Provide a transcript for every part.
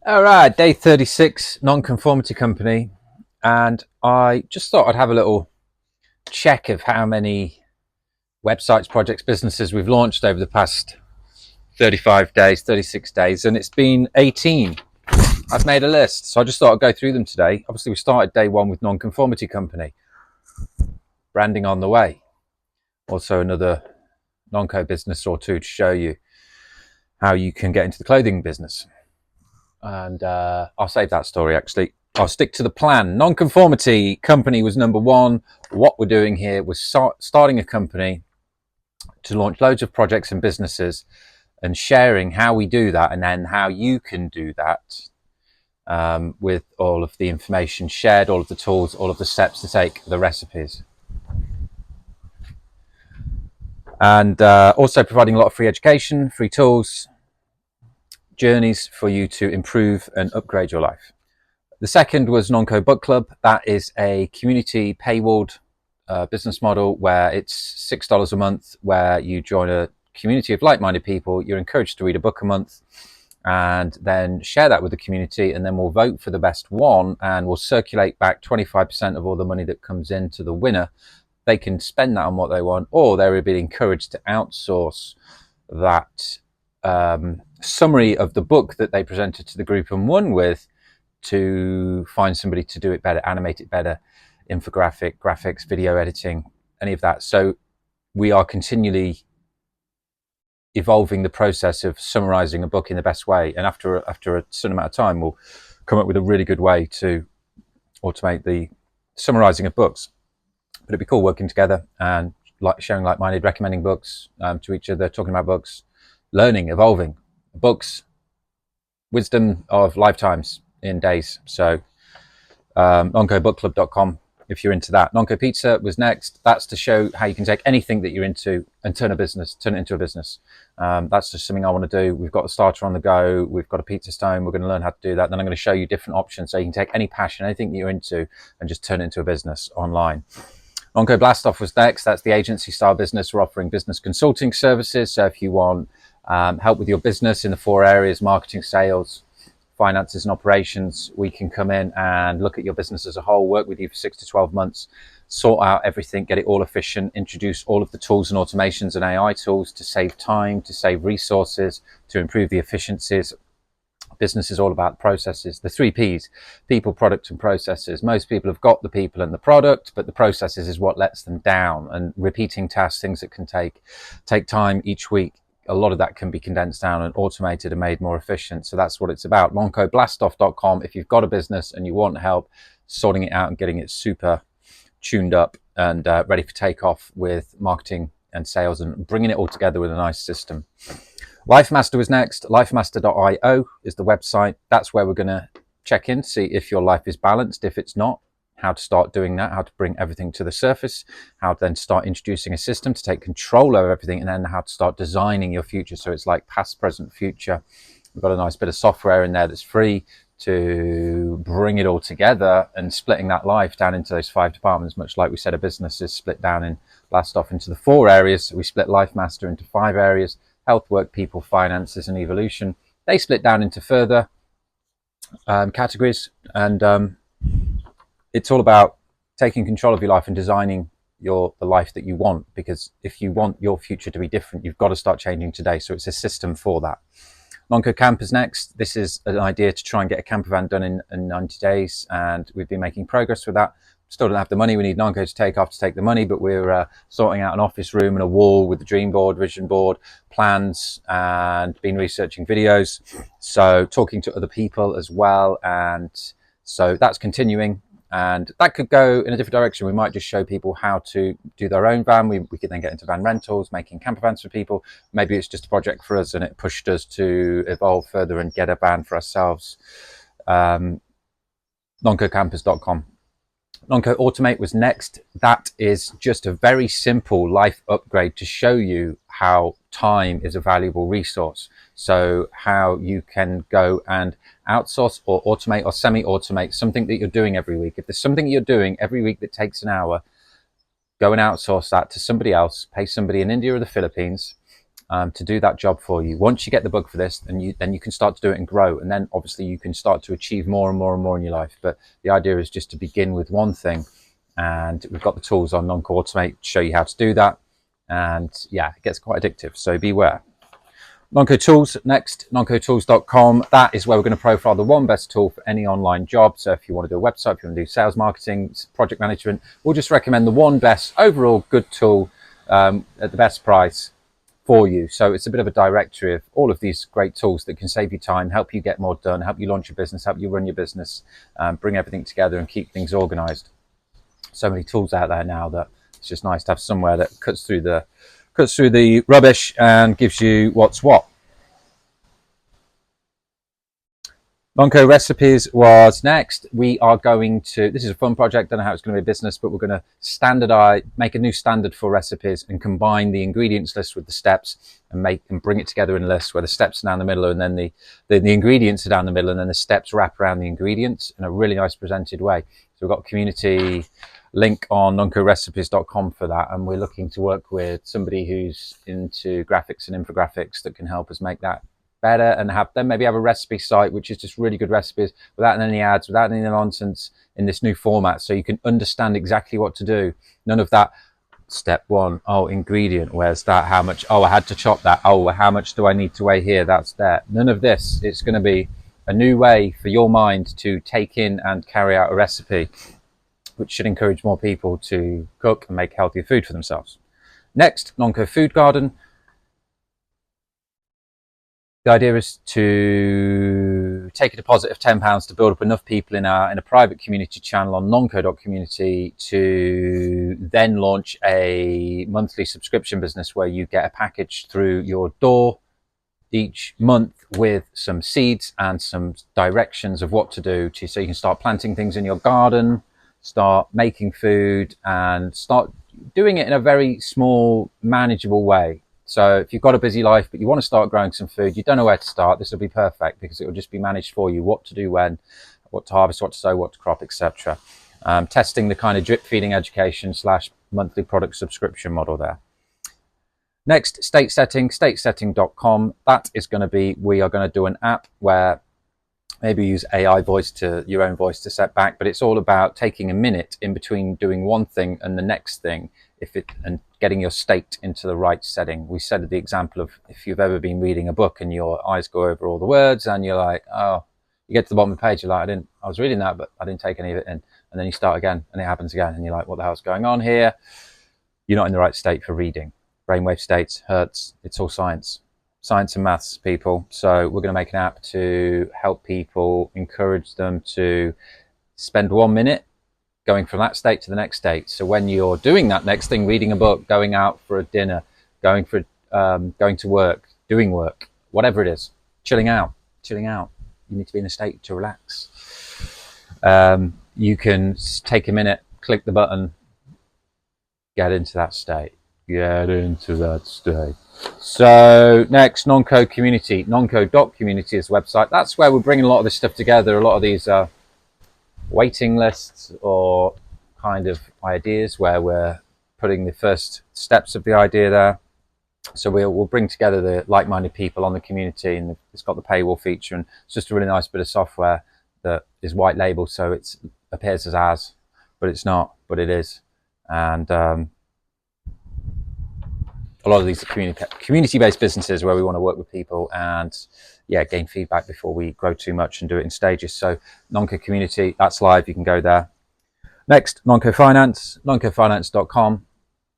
All right, day 36, nonconformity company. And I just thought I'd have a little check of how many websites, projects, businesses we've launched over the past 35 days, 36 days, and it's been 18. I've made a list, so I just thought I'd go through them today. Obviously, we started day one with nonconformity company, branding on the way. Also, another nonco business or two to show you how you can get into the clothing business. And I'll save that story actually. I'll stick to the plan. Nonconformity company was number one. What we're doing here was starting a company to launch loads of projects and businesses and sharing how we do that and then how you can do that with all of the information shared, all of the tools, all of the steps to take, the recipes. And also providing a lot of free education, free tools, journeys for you to improve and upgrade your life. The second was Nonco Book Club. That is a community paywalled business model where it's $6 a month, where you join a community of like-minded people. You're encouraged to read a book a month and then share that with the community, and then we'll vote for the best one and we'll circulate back 25% of all the money that comes in to the winner. They can spend that on what they want, or they're being encouraged to outsource that summary of the book that they presented to the group and won with, to find somebody to do it better, animate it better, infographic, graphics, video editing, any of that. So we are continually evolving the process of summarizing a book in the best way. And after a certain amount of time, we'll come up with a really good way to automate the summarizing of books. But it'd be cool working together and sharing like-minded, recommending books to each other, talking about books, learning, evolving books, wisdom of lifetimes in days. So noncobookclub.com if you're into that. Nonco Pizza was next. That's to show how you can take anything that you're into and turn it into a business. That's just something I want to do. We've got a starter on the go. We've got a pizza stone. We're going to learn how to do that. Then I'm going to show you different options so you can take any passion, anything that you're into, and just turn it into a business online. Nonco Blastoff was next. That's the agency style business. We're offering business consulting services. So if you want help with your business in the 4 areas, marketing, sales, finances and operations, we can come in and look at your business as a whole, work with you for 6 to 12 months, sort out everything, get it all efficient, introduce all of the tools and automations and AI tools to save time, to save resources, to improve the efficiencies. Business is all about processes, the 3 Ps, people, product and processes. Most people have got the people and the product, but the processes is what lets them down. And repeating tasks, things that can take time each week, a lot of that can be condensed down and automated and made more efficient. So that's what it's about. noncoblastoff.com if you've got a business and you want help sorting it out and getting it super tuned up and ready for takeoff with marketing and sales and bringing it all together with a nice system. LifeMaster was next. Lifemaster.io is the website. That's where we're going to check in, see if your life is balanced. If it's not, how to start doing that, how to bring everything to the surface, how to then start introducing a system to take control over everything, and then how to start designing your future. So it's like past, present, future. We've got a nice bit of software in there that's free to bring it all together, and splitting that life down into those 5 departments, much like we said a business is split down in Blastoff into the 4 areas. So we split LifeMaster into 5 areas: health, work, people, finances, and evolution. They split down into further categories, and it's all about taking control of your life and designing the life that you want, because if you want your future to be different, you've got to start changing today. So it's a system for that. Nonco Camp is next. This is an idea to try and get a camper van done in 90 days, and we've been making progress with that. Still don't have the money. We need Nonco to take off to take the money, but we're sorting out an office room and a wall with the dream board, vision board, plans, and been researching videos. So talking to other people as well. And so that's continuing. And that could go in a different direction. We might just show people how to do their own van. We could then get into van rentals, making camper vans for people. Maybe it's just a project for us and it pushed us to evolve further and get a van for ourselves. noncocampers.com. Nonco Automate was next. That is just a very simple life upgrade to show you how time is a valuable resource. So how you can go and outsource or automate or semi-automate something that you're doing every week. If there's something you're doing every week that takes an hour, go and outsource that to somebody else, pay somebody in India or the Philippines, to do that job for you. Once you get the bug for this, then you can start to do it and grow, and then obviously you can start to achieve more and more and more in your life. But the idea is just to begin with one thing, and we've got the tools on nonconformity to show you how to do that. And yeah, it gets quite addictive, so beware. Nonco Tools next, noncotools.com. That is where we're going to profile the one best tool for any online job. So if you want to do a website, if you want to do sales marketing, project management, we'll just recommend the one best overall good tool at the best price for you. So it's a bit of a directory of all of these great tools that can save you time, help you get more done, help you launch your business, help you run your business, bring everything together and keep things organized. So many tools out there now that it's just nice to have somewhere that cuts through the rubbish and gives you what's what. Nonco Recipes was next. We are going to, this is a fun project, don't know how it's going to be a business, but we're going to standardize, make a new standard for recipes and combine the ingredients list with the steps and bring it together in a list where the steps are down the middle and then the ingredients are down the middle and then the steps wrap around the ingredients in a really nice presented way. So we've got a community link on noncorecipes.com for that, and we're looking to work with somebody who's into graphics and infographics that can help us make that better and maybe have a recipe site which is just really good recipes without any ads, without any nonsense, in this new format, so you can understand exactly what to do. None of that step one, oh, ingredient, where's that, how much, oh, I had to chop that, oh, how much do I need to weigh here, that's there. None of this. It's going to be a new way for your mind to take in and carry out a recipe, which should encourage more people to cook and make healthier food for themselves. Next, Nonco Food Garden. The idea is to take a deposit of £10 to build up enough people in a private community channel on nonco.community to then launch a monthly subscription business where you get a package through your door each month with some seeds and some directions of what to do so you can start planting things in your garden, start making food, and start doing it in a very small, manageable way. So if you've got a busy life, but you want to start growing some food, you don't know where to start, this will be perfect because it will just be managed for you, what to do when, what to harvest, what to sow, what to crop, etc. Testing the kind of drip feeding education / monthly product subscription model there. Next, state setting, statesetting.com. That is going to be, we are going to do an app where maybe use AI voice to your own voice to set back, but it's all about taking a minute in between doing one thing and the next thing, and getting your state into the right setting. We said the example of if you've ever been reading a book and your eyes go over all the words and you're like, oh, you get to the bottom of the page, you're like, I was reading that, but I didn't take any of it in. And then you start again and it happens again and you're like, what the hell's going on here? You're not in the right state for reading. Brainwave states, hertz, it's all science and maths, people. So we're going to make an app to help people, encourage them to spend 1 minute going from that state to the next state. So when you're doing that next thing, reading a book, going out for a dinner, going to work, doing work, whatever it is, chilling out, you need to be in a state to relax. You can take a minute, click the button, get into that state. So next, Nonco Community, nonco.community is the website. That's where we're bringing a lot of this stuff together, a lot of these waiting lists or kind of ideas where we're putting the first steps of the idea there. So we'll bring together the like-minded people on the community, and it's got the paywall feature, and it's just a really nice bit of software that is white label, so it appears as ours, but it's not, but it is. And a lot of these are community-based businesses where we want to work with people and gain feedback before we grow too much and do it in stages. So Nonco Community, that's live, you can go there. Next, Nonco Finance, noncofinance.com.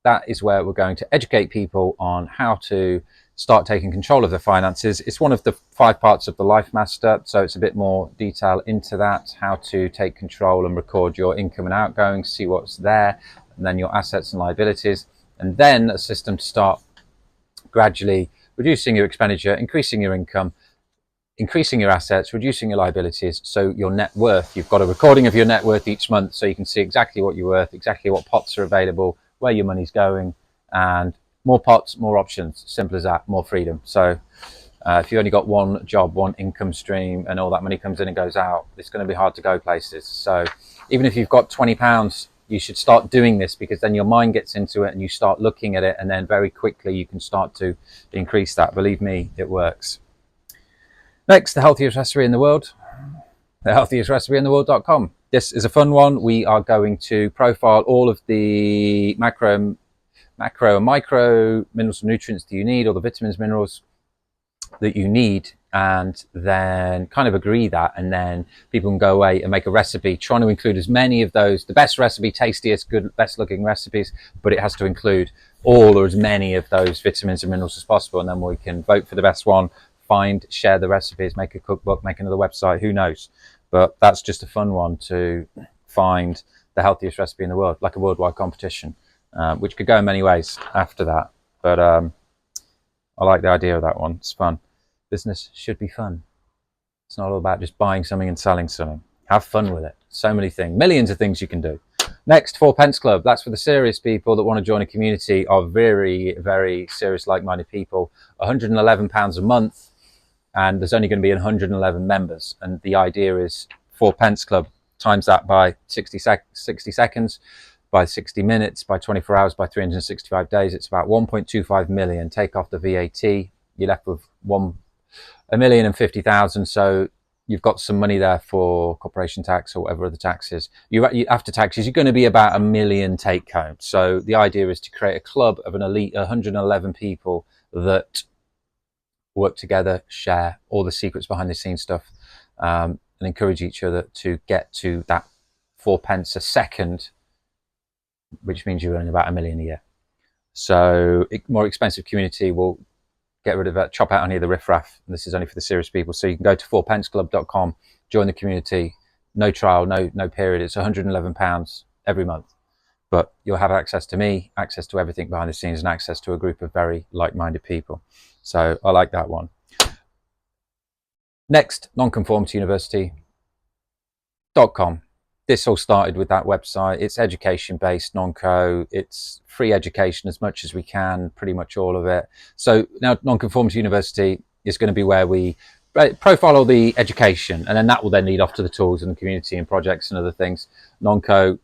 That is where we're going to educate people on how to start taking control of their finances. It's one of the 5 parts of the Life Master, so it's a bit more detail into that, how to take control and record your income and outgoings, see what's there, and then your assets and liabilities, and then a system to start gradually reducing your expenditure, increasing your income, increasing your assets, reducing your liabilities. So your net worth, you've got a recording of your net worth each month, so you can see exactly what you're worth, exactly what pots are available, where your money's going, and more pots, more options. Simple as that, more freedom. So if you only got one job, one income stream, and all that money comes in and goes out, it's going to be hard to go places. So even if you've got £20, you should start doing this, because then your mind gets into it and you start looking at it, and then very quickly you can start to increase that. Believe me, it works. Next, the healthiest recipe in the world, thehealthiestrecipeInTheWorld.com. This is a fun one. We are going to profile all of the macro and micro minerals and nutrients that you need, all the vitamins, minerals that you need, and then kind of agree that, and then people can go away and make a recipe trying to include as many of those, the best recipe, tastiest, good, best looking recipes, but it has to include all or as many of those vitamins and minerals as possible, and then we can vote for the best one, share the recipes, make a cookbook, make another website, who knows. But that's just a fun one, to find the healthiest recipe in the world, like a worldwide competition, which could go in many ways after that. But I like the idea of that one. It's fun. Business should be fun. It's not all about just buying something and selling something. Have fun with it. So many things, millions of things you can do. Next, 4pence Club. That's for the serious people that want to join a community of very, very serious, like-minded people. £111 a month, and there's only going to be 111 members. And the idea is 4pence Club, times that by 60 seconds, by 60 minutes, by 24 hours, by 365 days. It's about 1.25 million. Take off the VAT, you're left with 1,050,000. So you've got some money there for corporation tax or whatever other taxes. After taxes, you're going to be about £1 million take home. So the idea is to create a club of an elite 111 people that work together, share all the secrets behind the scenes stuff, and encourage each other to get to that 4pence a second, which means you earn about £1 million a year. So more expensive community will get rid of it, chop out any of the riffraff. And this is only for the serious people. So you can go to 4penceclub.com, join the community, no trial, no period. It's £111 every month. But you'll have access to me, access to everything behind the scenes, and access to a group of very like-minded people. So I like that one. Next, nonconformityuniversity.com. This all started with that website. It's education-based, nonco. It's free education as much as we can, pretty much all of it. So now Nonconformity University is going to be where we profile all the education, and then that will then lead off to the tools and the community and projects and other things. Nonco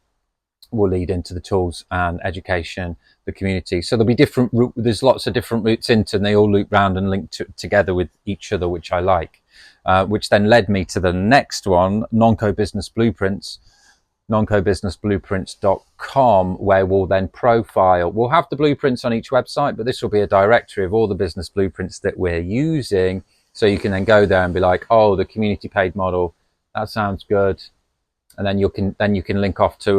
will lead into the tools and education, the community. So there'll be there's lots of different routes into, and they all loop round and link together with each other, which I like. Which then led me to the next one, Nonco Business Blueprints, noncobusinessblueprints.com, where we'll then profile. We'll have the blueprints on each website, but this will be a directory of all the business blueprints that we're using. So you can then go there and be like, oh, the community paid model, that sounds good. And then you can link off to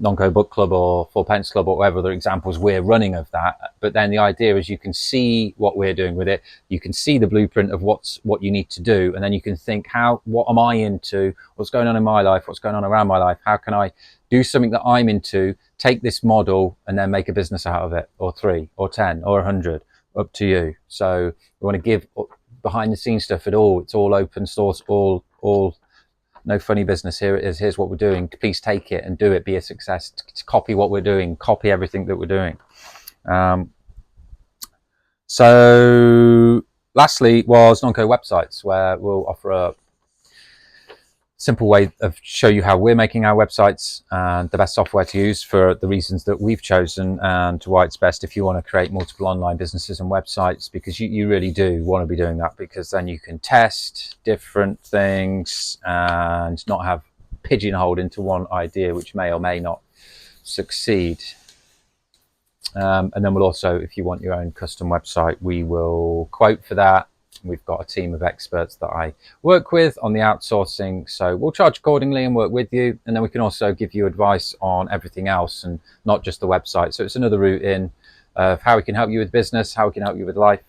Nonco Book Club or 4pence Club or whatever other examples we're running of that. But then the idea is you can see what we're doing with it. You can see the blueprint of what you need to do, and then you can think, what am I into? What's going on in my life? What's going on around my life? How can I do something that I'm into? Take this model and then make a business out of it, or 3, or 10, or 100, up to you. So we want to give behind the scenes stuff at all. It's all open source, all. No funny business. Here it is. Here's what we're doing. Please take it and do it. Be a success. Copy what we're doing. Copy everything that we're doing. So lastly was Nonco websites, where we'll offer a simple way of show you how we're making our websites and the best software to use for the reasons that we've chosen, and why it's best if you want to create multiple online businesses and websites, because you really do want to be doing that, because then you can test different things and not have pigeonholed into one idea which may or may not succeed. And then we'll also, if you want your own custom website, we will quote for that. We've got a team of experts that I work with on the outsourcing, so we'll charge accordingly and work with you, and then we can also give you advice on everything else and not just the website. So it's another route in of how we can help you with business, how we can help you with life.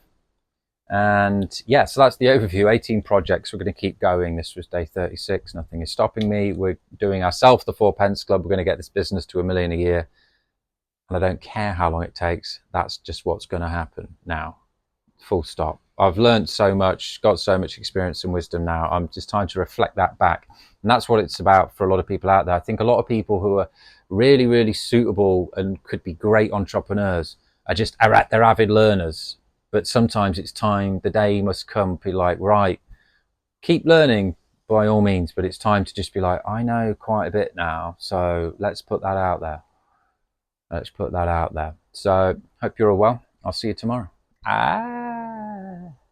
And yeah, so that's the overview. 18 projects. We're going to keep going. This was day 36. Nothing is stopping me. We're doing ourselves the 4pence Club. We're going to get this business to £1 million a year, and I don't care how long it takes. That's just what's going to happen now. Full stop. I've learned so much, got so much experience and wisdom now. I'm just trying to reflect that back. And that's what it's about for a lot of people out there. I think a lot of people who are really, really suitable and could be great entrepreneurs they're avid learners. But sometimes it's time, the day must come, be like, right, keep learning, by all means, but it's time to just be like, I know quite a bit now, so let's put that out there. Let's put that out there. So hope you're all well. I'll see you tomorrow.